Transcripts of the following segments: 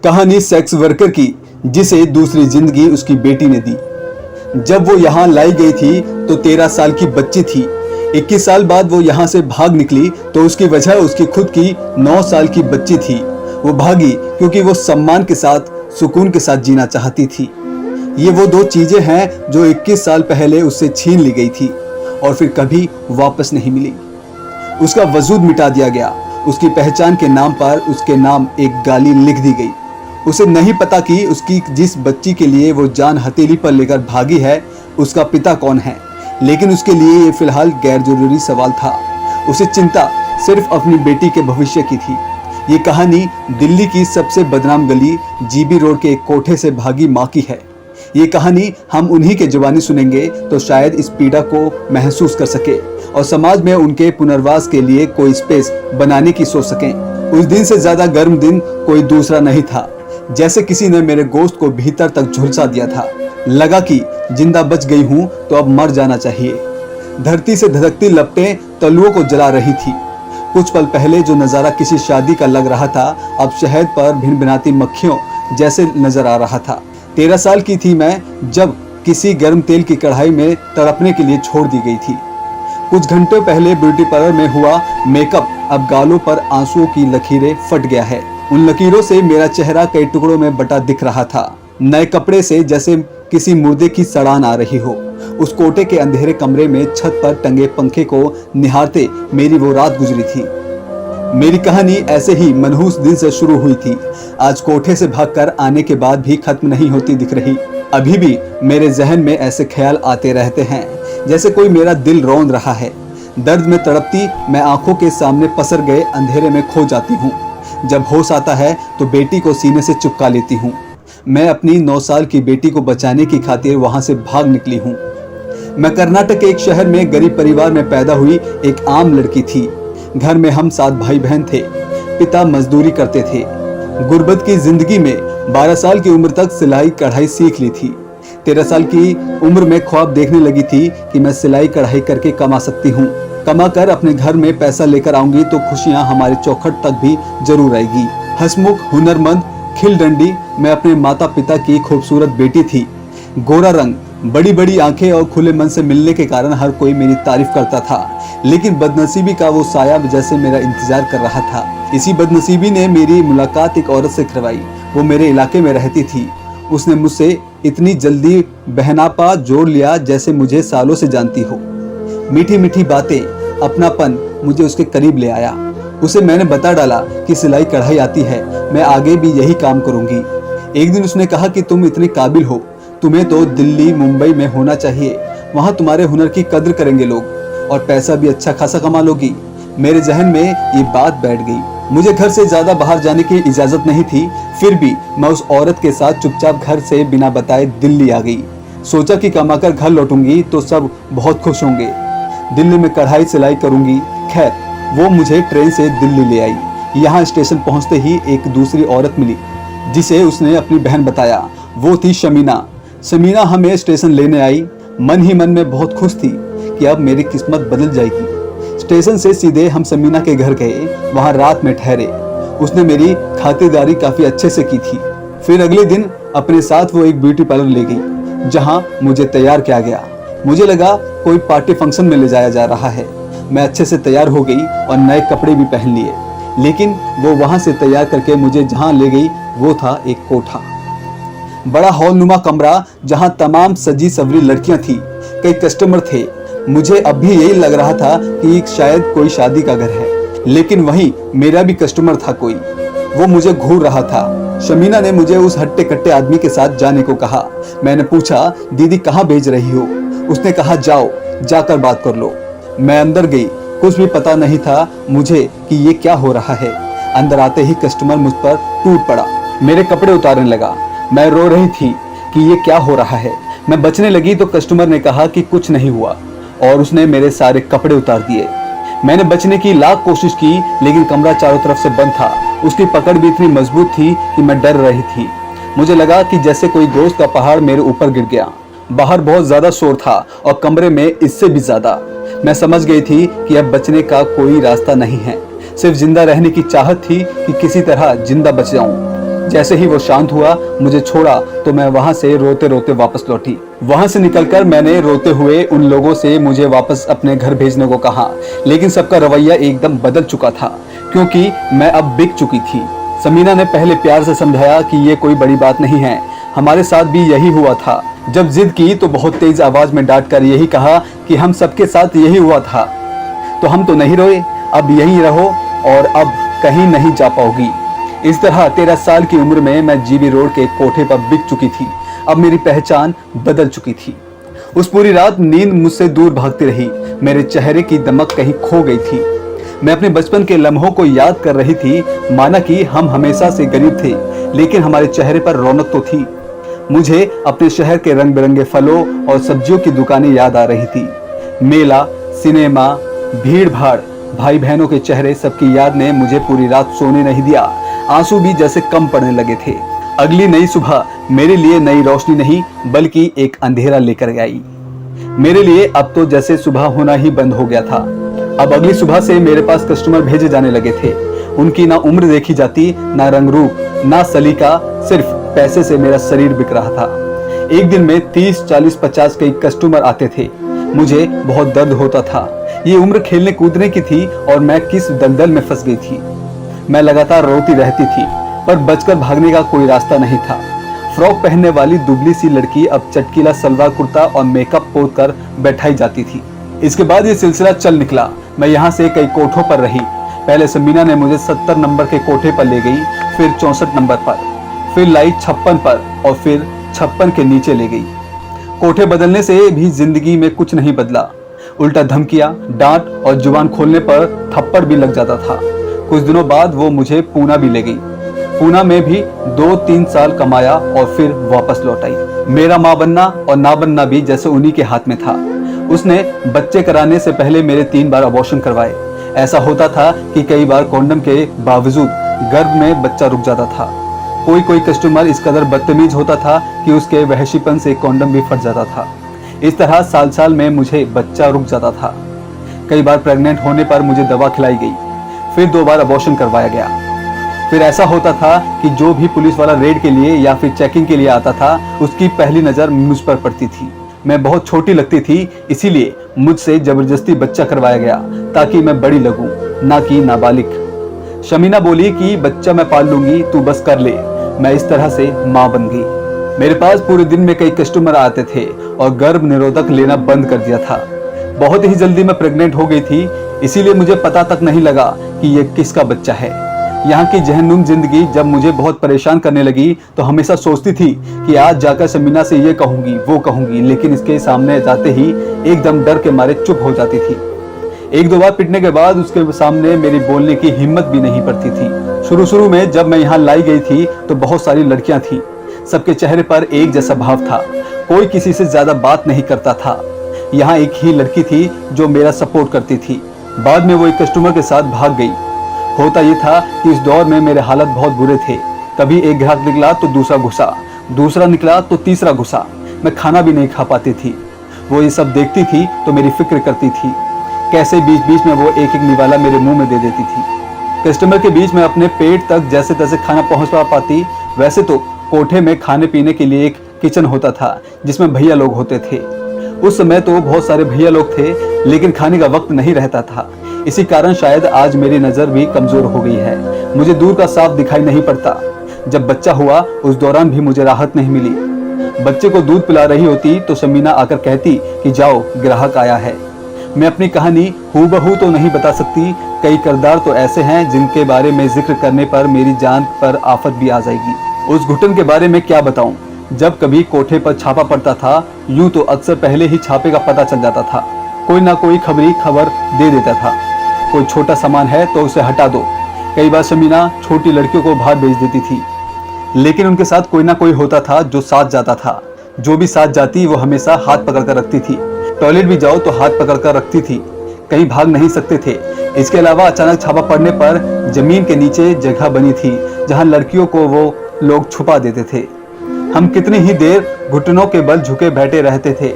कहानी sex worker की जिसे दूसरी जिंदगी उसकी बेटी ने दी। जब वो यहाँ लाई गई थी तो 13 साल की बच्ची थी। 21 साल बाद वो यहाँ से भाग निकली तो उसकी वजह उसकी खुद की 9 साल की बच्ची थी। वो भागी क्योंकि वो सम्मान के साथ, सुकून के साथ जीना चाहती थी। ये वो दो चीजें हैं जो 21 साल पहले उससे छीन ली गई थी और फिर कभी वापस नहीं मिली। उसका वजूद मिटा दिया गया। उसकी पहचान के नाम पर उसके नाम एक गाली लिख दी गई। उसे नहीं पता कि उसकी जिस बच्ची के लिए वो जान हथेली पर लेकर भागी है उसका पिता कौन है, लेकिन उसके लिए ये फिलहाल गैर जरूरी सवाल था। उसे चिंता सिर्फ अपनी बेटी के भविष्य की थी। ये कहानी दिल्ली की सबसे बदनाम गली जीबी रोड के एक कोठे से भागी माँ की है। ये कहानी हम उन्हीं के जुबानी सुनेंगे तो शायद इस पीड़ा को महसूस कर सके और समाज में उनके पुनर्वास के लिए कोई स्पेस बनाने की सोच सकें। उस दिन से ज्यादा गर्म दिन कोई दूसरा नहीं था। जैसे किसी ने मेरे गोश्त को भीतर तक झुलसा दिया था। लगा कि जिंदा बच गई हूं तो अब मर जाना चाहिए। धरती से धधकती लपटें तलुओं को जला रही थी। कुछ पल पहले जो नजारा किसी शादी का लग रहा था अब शहद पर भिनभिनाती मक्खियों जैसे नजर आ रहा था। 13 साल की थी मैं जब किसी गर्म तेल की कढ़ाई में तड़पने के लिए छोड़ दी गई थी। कुछ घंटों पहले ब्यूटी पार्लर में हुआ मेकअप अब गालों पर आंसुओं की लकीरें फट गया है। उन लकीरों से मेरा चेहरा कई टुकड़ों में बटा दिख रहा था। नए कपड़े से जैसे किसी मुर्दे की सड़ान आ रही हो। उस कोठे के अंधेरे कमरे में छत पर टंगे पंखे को निहारते मेरी वो रात गुजरी थी। मेरी कहानी ऐसे ही मनहूस दिन से शुरू हुई थी। आज कोठे से भागकर आने के बाद भी खत्म नहीं होती दिख रही। अभी भी मेरे जहन में ऐसे ख्याल आते रहते हैं जैसे कोई मेरा दिल रौंद रहा है। दर्द में तड़पती मैं आंखों के सामने पसर गए अंधेरे में खो जाती हूँ। जब होश आता है तो बेटी को सीने से चिपका लेती हूँ। मैं अपनी 9 साल की बेटी को बचाने की खातिर वहां से भाग निकली हूँ। मैं कर्नाटक के एक शहर में गरीब परिवार में पैदा हुई एक आम लड़की थी। घर में हम 7 भाई बहन थे। पिता मजदूरी करते थे। गुर्बत की जिंदगी में 12 साल की उम्र तक सिलाई कढ़ाई सीख ली थी। 13 साल की उम्र में ख्वाब देखने लगी थी कि मैं सिलाई कढ़ाई करके कमा सकती हूँ। कमा कर अपने घर में पैसा लेकर आऊंगी तो खुशियां हमारे चौखट तक भी जरूर आएगी। हंसमुख, हुनरमंद, खिलडंडी मैं अपने माता पिता की खूबसूरत बेटी थी। गोरा रंग, बड़ी बड़ी आंखें और खुले मन से मिलने के कारण हर कोई मेरी तारीफ करता था। लेकिन बदनसीबी का वो साया जैसे मेरा इंतजार कर रहा था। इसी बदनसीबी ने मेरी मुलाकात एक औरत से करवाई। वो मेरे इलाके में रहती थी। उसने मुझसे इतनी जल्दी बहनापा जोड़ लिया जैसे मुझे सालों से जानती हो। मीठी मीठी बातें, अपनापन मुझे उसके करीब ले आया। उसे मैंने बता डाला कि सिलाई कढ़ाई आती है, मैं आगे भी यही काम करूंगी। एक दिन उसने कहा कि तुम इतने काबिल हो, तुम्हें तो दिल्ली मुंबई में होना चाहिए। वहां तुम्हारे हुनर की कद्र करेंगे लोग और पैसा भी अच्छा खासा कमा लोगी। मेरे जहन में ये बात बैठ गई। मुझे घर से ज्यादा बाहर जाने की इजाजत नहीं थी, फिर भी मैं उस औरत के साथ चुपचाप घर से बिना बताए दिल्ली आ गई। सोचा कि कमाकर घर लौटूंगी तो सब बहुत खुश होंगे। दिल्ली में कढ़ाई सिलाई करूंगी। खैर, वो मुझे ट्रेन से दिल्ली ले आई। यहाँ स्टेशन पहुंचते ही एक दूसरी औरत मिली जिसे उसने अपनी बहन बताया। वो थी शमीना। शमीना हमें स्टेशन लेने आई। मन ही मन में बहुत खुश थी कि अब मेरी किस्मत बदल जाएगी। स्टेशन से सीधे हम शमीना के घर गए। वहाँ रात में ठहरे। उसने मेरी खातिरदारी काफी अच्छे से की थी। फिर अगले दिन अपने साथ वो एक ब्यूटी पार्लर ले गई जहाँ मुझे तैयार किया गया। मुझे लगा कोई पार्टी फंक्शन में ले जाया जा रहा है। मैं अच्छे से तैयार हो गई और नए कपड़े भी पहन लिए। लेकिन वो वहां से तैयार करके मुझे जहां ले गई वो था एक कोठा। बड़ा हॉलनुमा कमरा जहां तमाम सजी सवरी लड़कियां थी। कई कस्टमर थे। मुझे अब भी यही लग रहा था कि शायद कोई शादी का घर है, लेकिन वहीं मेरा भी कस्टमर था कोई। वो मुझे घूर रहा था। शमीना ने मुझे उस हट्टे कट्टे आदमी के साथ जाने को कहा। मैंने पूछा, दीदी कहाँ भेज रही हो? उसने कहा, जाओ, जाकर बात कर लो। मैं अंदर गई। कुछ भी पता नहीं था मुझे कि ये क्या हो रहा है। अंदर आते ही कस्टमर मुझ पर टूट पड़ा। मेरे कपड़े उतारने लगा। मैं रो रही थी कि ये क्या हो रहा है। मैं बचने लगी तो कस्टमर ने कहा कि कुछ नहीं हुआ और उसने मेरे सारे कपड़े उतार दिए। मैंने बचने की लाख कोशिश की लेकिन कमरा चारों तरफ से बंद था। उसकी पकड़ भी इतनी मजबूत थी कि मैं डर रही थी। मुझे लगा कि जैसे कोई गोश्त का पहाड़ मेरे ऊपर गिर गया। बाहर बहुत ज्यादा शोर था और कमरे में इससे भी ज्यादा। मैं समझ गई थी कि अब बचने का कोई रास्ता नहीं है। सिर्फ जिंदा रहने की चाहत थी कि किसी तरह जिंदा बच जाऊं। जैसे ही वो शांत हुआ, मुझे छोड़ा, तो मैं वहां से रोते रोते वापस लौटी। वहां से निकलकर मैंने रोते हुए उन लोगों से मुझे वापस अपने घर भेजने को कहा, लेकिन सबका रवैया एकदम बदल चुका था, क्योंकि मैं अब बिक चुकी थी। समीना ने पहले प्यार से समझाया कि ये कोई बड़ी बात नहीं है, हमारे साथ भी यही हुआ था। जब जिद की तो बहुत तेज आवाज में डांट कर यही कहा कि हम सबके साथ यही हुआ था, तो हम तो नहीं रोए, अब यहीं रहो और अब कहीं नहीं जा पाओगी। इस तरह 13 साल की उम्र में मैं जीबी रोड के कोठे पर बिक चुकी थी। अब मेरी पहचान बदल चुकी थी। उस पूरी रात नींद मुझसे दूर भागती रही, मेरे चेहरे की दमक कहीं खो गई थी। मैं अपने बचपन के लम्हों को याद कर रही थी, माना कि हम हमेशा से गरीब थे, लेकिन हमारे चेहरे पर रौनक तो थी। मुझे अपने शहर के रंग बिरंगे फलों और सब्जियों की दुकानें याद आ रही थी। मेला, सिनेमा, भीड़ भाड़, भाई बहनों के चेहरे, सबकी याद ने मुझे पूरी रात सोने नहीं दिया। आंसू भी जैसे कम पड़ने लगे थे। अगली नई सुबह मेरे लिए नई रोशनी नहीं बल्कि एक अंधेरा लेकर आई। मेरे लिए अब तो जैसे सुबह होना ही बंद हो गया था। अब अगली सुबह से मेरे पास कस्टमर भेजे जाने लगे थे। उनकी ना उम्र देखी जाती, ना रंग रूप, ना सलीका, सिर्फ पैसे से मेरा शरीर बिक रहा था। एक दिन में 30, 40, 50 कई कस्टमर आते थे। मुझे बहुत दर्द होता था। ये उम्र खेलने कूदने की थी और मैं किस दलदल में फंस गई थी। मैं लगातार रोती रहती थी, पर बचकर भागने का कोई रास्ता नहीं था। फ्रॉक पहनने वाली दुबली सी लड़की अब चटकीला सलवार कुर्ता और मेकअप पोत कर बैठाई जाती थी। इसके बाद ये सिलसिला चल निकला। मैं यहाँ से कई कोठों पर रही। पहले समीना ने मुझे 70 नंबर के कोठे पर ले गई, फिर 64 नंबर पर, फिर लाई 56 पर और फिर 56 के नीचे ले गई। कोठे बदलने से भी जिंदगी में कुछ नहीं बदला। उल्टा धमकियां, डांट और जुबान खोलने पर थप्पड़ भी लग जाता था। कुछ दिनों बाद वो मुझे पूना भी ले गई। पूना में भी 2-3 साल कमाया और फिर वापस लौट आई। मेरा माँ बनना और ना बनना भी जैसे उन्हीं के हाथ में था। उसने बच्चे कराने से पहले मेरे 3 बार अबॉर्शन करवाए। ऐसा होता था कि कई बार कॉन्डम के बावजूद गर्भ में बच्चा रुक जाता था। कोई कस्टमर इस कदर बदतमीज होता था कि उसके वहशीपन से कॉन्डम भी फट जाता था। इस तरह साल में मुझे बच्चा रुक जाता था। कई बार प्रेग्नेंट होने पर मुझे दवा खिलाई गई, फिर 2 बार अबॉर्शन करवाया गया। फिर ऐसा होता था कि जो भी पुलिस वाला रेड के लिए या फिर चेकिंग के लिए आता था, उसकी पहली नज़र मुझ पर पड़ती थी। मैं बहुत छोटी लगती थी, इसीलिए मुझसे जबरदस्ती बच्चा करवाया गया ताकि मैं बड़ी लगूं, ना कि नाबालिग। शमीना बोली कि बच्चा मैं पाल लूंगी, तू बस कर ले। मैं इस तरह से माँ बन गई। मेरे पास पूरे दिन में कई कस्टमर आते थे और गर्भ निरोधक लेना बंद कर दिया था। बहुत ही जल्दी मैं प्रेग्नेंट हो गई थी, इसीलिए मुझे पता तक नहीं लगा कि ये किसका बच्चा है। यहाँ की जहन्नुम जिंदगी जब मुझे बहुत परेशान करने लगी तो हमेशा सोचती थी कि आज जाकर समीना से ये कहूंगी, वो कहूंगी, लेकिन इसके सामने जाते ही एकदम डर के मारे चुप हो जाती थी। 1-2 बार पिटने के बाद उसके सामने मेरी बोलने की हिम्मत भी नहीं पड़ती थी। शुरू में जब मैं यहाँ लाई गई थी तो बहुत सारी लड़कियां थी। सबके चेहरे पर एक जैसा भाव था, कोई किसी से ज्यादा बात नहीं करता था। यहाँ एक ही लड़की थी जो मेरा सपोर्ट करती थी। बाद में वो एक कस्टमर के साथ भाग गई। होता ये था कि इस दौर में मेरे हालत बहुत बुरे थे। कभी एक ग्राहक निकला तो दूसरा घुसा, दूसरा निकला तो तीसरा घुसा। मैं खाना भी नहीं खा पाती थी। वो ये सब देखती थी तो मेरी फिक्र करती थी। कैसे बीच बीच में वो एक निवाला मेरे मुंह में दे देती थी। कस्टमर के बीच में अपने पेट तक जैसे तैसे खाना पहुंचा पाती। वैसे तो कोठे में खाने पीने के लिए एक किचन होता था जिसमें भैया लोग होते थे। उस समय तो बहुत सारे भैया लोग थे, लेकिन खाने का वक्त नहीं रहता था। इसी कारण शायद आज मेरी नज़र भी कमजोर हो गई है। मुझे दूर का साफ दिखाई नहीं पड़ता। जब बच्चा हुआ उस दौरान भी मुझे राहत नहीं मिली। बच्चे को दूध पिला रही होती तो समीना आकर कहती कि जाओ, ग्राहक आया है। मैं अपनी कहानी हूबहू तो नहीं बता सकती। कई किरदार तो ऐसे हैं जिनके बारे में जिक्र करने पर मेरी जान पर आफत भी आ जाएगी। उस घुटन के बारे में क्या बताऊं। जब कभी कोठे पर छापा पड़ता था, यूं तो अक्सर पहले ही छापे का पता चल जाता था। कोई ना कोई खबर दे देता था। कोई छोटा सामान है तो उसे हटा दो। कई बार समीना छोटी लड़कियों को बाहर भेज देती थी, लेकिन उनके साथ कोई ना कोई होता था जो साथ जाता था। जो भी साथ जाती वो हमेशा हाथ पकड़ कर रखती थी। टॉयलेट भी जाओ तो हाथ पकड़ कर रखती थी। कहीं भाग नहीं सकते थे। इसके अलावा अचानक छापा पड़ने पर जमीन के नीचे जगह बनी थी जहां लड़कियों को वो लोग छुपा देते थे। हम कितनी ही देर घुटनों के बल झुके बैठे रहते थे।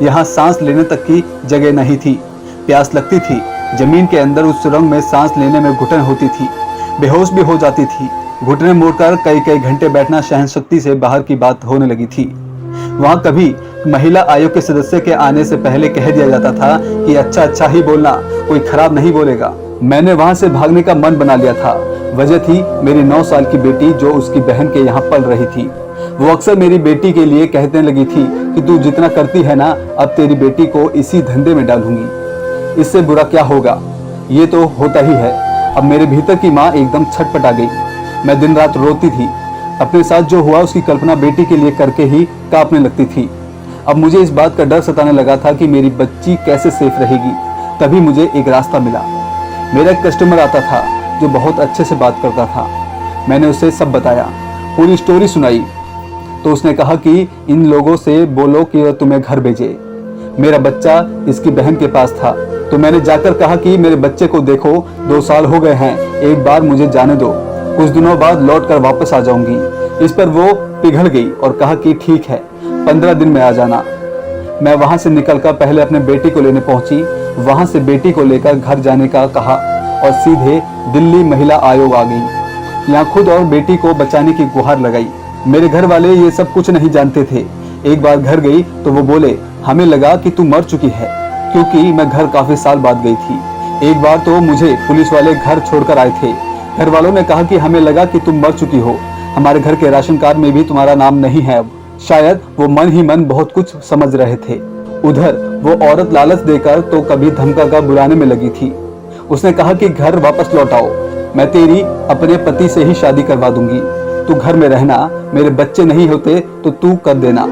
यहाँ सांस लेने तक की जगह नहीं थी। प्यास लगती थी। जमीन के अंदर उस सुरंग में सांस लेने में घुटन होती थी। बेहोश भी हो जाती थी। घुटने मोड़कर कई कई घंटे बैठना सहनशक्ति से बाहर की बात होने लगी थी। वहां कभी महिला आयोग के सदस्य के आने से पहले कह दिया जाता था कि अच्छा अच्छा ही बोलना, कोई खराब नहीं बोलेगा। मैंने वहां से भागने का मन बना लिया था। वजह थी मेरी 9 साल की बेटी जो उसकी बहन के यहाँ पल रही थी। वो अक्सर मेरी बेटी के लिए कहने लगी थी कि तू जितना करती है ना, अब तेरी बेटी को इसी धंधे में डालूंगी, इससे बुरा क्या होगा, ये तो होता ही है। अब मेरे भीतर की माँ एकदम छटपटा गई। मैं दिन रात रोती थी। अपने साथ जो हुआ उसकी कल्पना बेटी के लिए करके ही कांपने लगती थी। अब मुझे इस बात का डर सताने लगा था कि मेरी बच्ची कैसे सेफ रहेगी। तभी मुझे एक रास्ता मिला। मेरा एक कस्टमर आता था जो बहुत अच्छे से बात करता था। मैंने उसे सब बताया, पूरी स्टोरी सुनाई। तो उसने कहा कि इन लोगों से बोलो कि तुम्हें घर भेजे। मेरा बच्चा इसकी बहन के पास था। तो मैंने जाकर कहा कि मेरे बच्चे को देखो, 2 साल हो गए हैं, एक बार मुझे जाने दो, कुछ दिनों बाद लौट कर वापस आ जाऊंगी। इस पर वो पिघल गई और कहा कि ठीक है, 15 दिन में आ जाना। मैं वहां से निकलकर पहले अपने बेटी को लेने पहुंची। वहां से बेटी को लेकर घर जाने का कहा और सीधे दिल्ली महिला आयोग आ गई। यहाँ खुद और बेटी को बचाने की गुहार लगाई। मेरे घर वाले ये सब कुछ नहीं जानते थे। एक बार घर गई तो वो बोले, हमें लगा कि तू मर चुकी है, क्योंकि मैं घर काफी साल बाद गई थी। एक बार तो मुझे पुलिस वाले घर छोड़कर आए थे। घर वालों ने कहा कि हमें लगा कि तुम मर चुकी हो, हमारे घर के राशन कार्ड में भी तुम्हारा नाम नहीं है अब। शायद वो मन ही मन बहुत कुछ समझ रहे थे। उधर वो औरत लालच देकर तो कभी धमका कर बुलाने में लगी थी। उसने कहा कि घर वापस लौट आओ, मैं तेरी अपने पति से ही शादी करवा दूंगी, तू घर में रहना, मेरे बच्चे नहीं होते तो तू कर देना।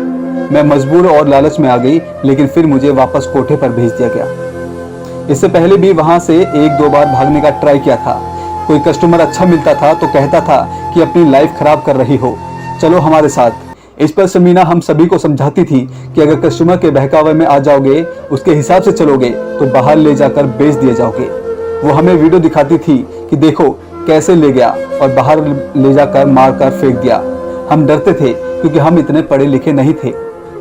मैं मजबूर और लालच में आ गई, लेकिन फिर मुझे वापस कोठे पर भेज दिया गया। इससे पहले भी वहां से 1-2 बार भागने का ट्राई किया था। कोई कस्टमर अच्छा मिलता था तो कहता था कि अपनी लाइफ खराब कर रही हो, चलो हमारे साथ। इस पर समीना हम सभी को समझाती थी कि अगर कस्टमर के बहकावे में आ जाओगे, उसके हिसाब से चलोगे तो बाहर ले जाकर बेच दिए जाओगे। वो हमें वीडियो दिखाती थी कि देखो कैसे ले गया और बाहर ले जाकर मारकर फेंक दिया। हम डरते थे क्योंकि हम इतने पढ़े लिखे नहीं थे।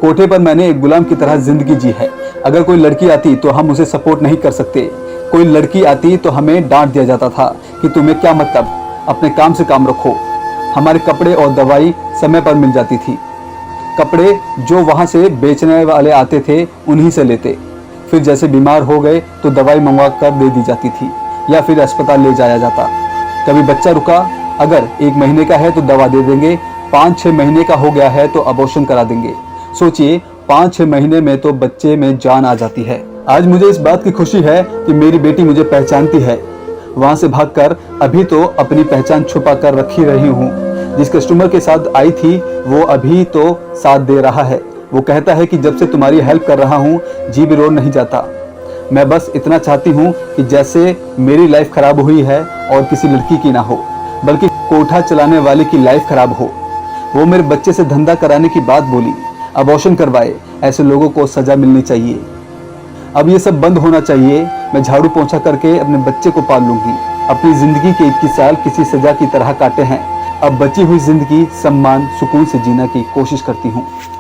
कोठे पर मैंने एक गुलाम की तरह जिंदगी जी है। अगर कोई लड़की आती तो हम उसे सपोर्ट नहीं कर सकते। कोई लड़की आती तो हमें डांट दिया जाता था कि तुम्हें क्या मतलब, अपने काम से काम रखो। हमारे कपड़े और दवाई समय पर मिल जाती थी। कपड़े जो वहाँ से बेचने वाले आते थे उन्हीं से लेते। फिर जैसे बीमार हो गए तो दवाई मंगवा कर दे दी जाती थी या फिर अस्पताल ले जाया जाता। कभी बच्चा रुका, अगर 1 महीने का है तो दवा दे देंगे, 5-6 महीने का हो गया है तो अबॉर्शन करा देंगे। सोचिए, 5-6 महीने में तो बच्चे में जान आ जाती है। आज मुझे इस बात की खुशी है कि मेरी बेटी मुझे पहचानती है। वहां से भागकर अभी तो अपनी पहचान छुपा कर रखी रही हूँ। जिस कस्टमर के साथ आई थी वो अभी तो साथ दे रहा है। वो कहता है कि जब से तुम्हारी हेल्प कर रहा हूँ जी भी रोड नहीं जाता। मैं बस इतना चाहती हूँ कि जैसे मेरी लाइफ खराब हुई है और किसी लड़की की ना हो, बल्कि कोठा चलाने वाले की लाइफ खराब हो। वो मेरे बच्चे से धंधा कराने की बात बोली, अबॉर्शन करवाए। ऐसे लोगों को सजा मिलनी चाहिए। अब ये सब बंद होना चाहिए। मैं झाड़ू पोंछा करके अपने बच्चे को पाल लूंगी। अपनी जिंदगी के 21 साल किसी सजा की तरह काटे हैं। अब बची हुई जिंदगी सम्मान सुकून से जीने की कोशिश करती हूँ।